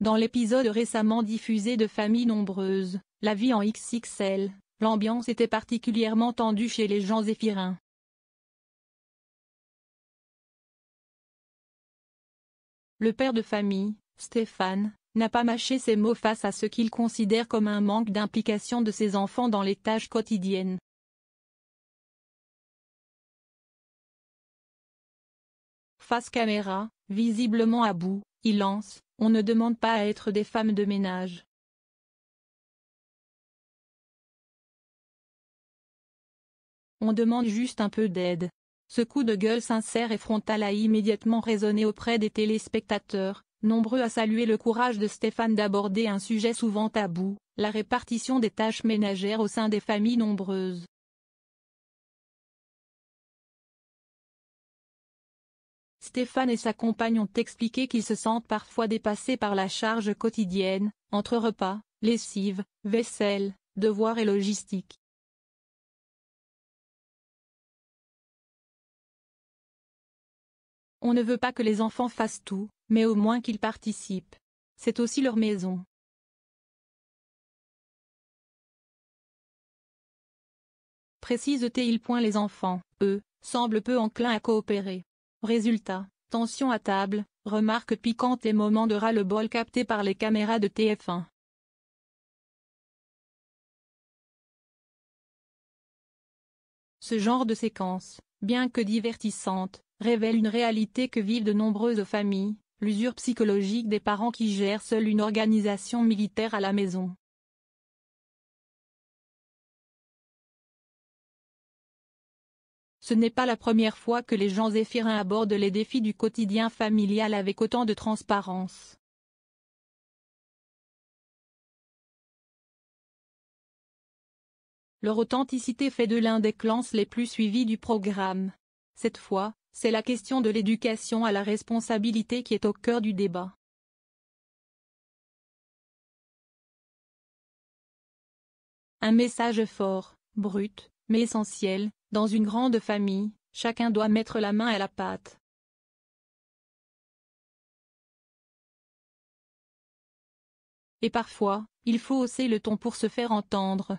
Dans l'épisode récemment diffusé de Famille nombreuse, la vie en XXL, l'ambiance était particulièrement tendue chez les gens zéphirins. Le père de famille, Stéphane, n'a pas mâché ses mots face à ce qu'il considère comme un manque d'implication de ses enfants dans les tâches quotidiennes. Face caméra, visiblement à bout, il lance « On ne demande pas à être des femmes de ménage. On demande juste un peu d'aide ». Ce coup de gueule sincère et frontal a immédiatement résonné auprès des téléspectateurs, nombreux à saluer le courage de Stéphane d'aborder un sujet souvent tabou, la répartition des tâches ménagères au sein des familles nombreuses. Stéphane et sa compagne ont expliqué qu'ils se sentent parfois dépassés par la charge quotidienne, entre repas, lessive, vaisselle, devoirs et logistique. On ne veut pas que les enfants fassent tout, mais au moins qu'ils participent. C'est aussi leur maison. Précise-t-il. Les enfants, eux, semblent peu enclins à coopérer. Résultat, tension à table, remarques piquantes et moments de ras-le-bol captés par les caméras de TF1. Ce genre de séquence, bien que divertissante, révèle une réalité que vivent de nombreuses familles, l'usure psychologique des parents qui gèrent seuls une organisation militaire à la maison. Ce n'est pas la première fois que les gens zéphirins abordent les défis du quotidien familial avec autant de transparence. Leur authenticité fait d'eux l'un des clans les plus suivis du programme. Cette fois, c'est la question de l'éducation à la responsabilité qui est au cœur du débat. Un message fort, brut, mais essentiel: dans une grande famille, chacun doit mettre la main à la pâte. Et parfois, il faut hausser le ton pour se faire entendre.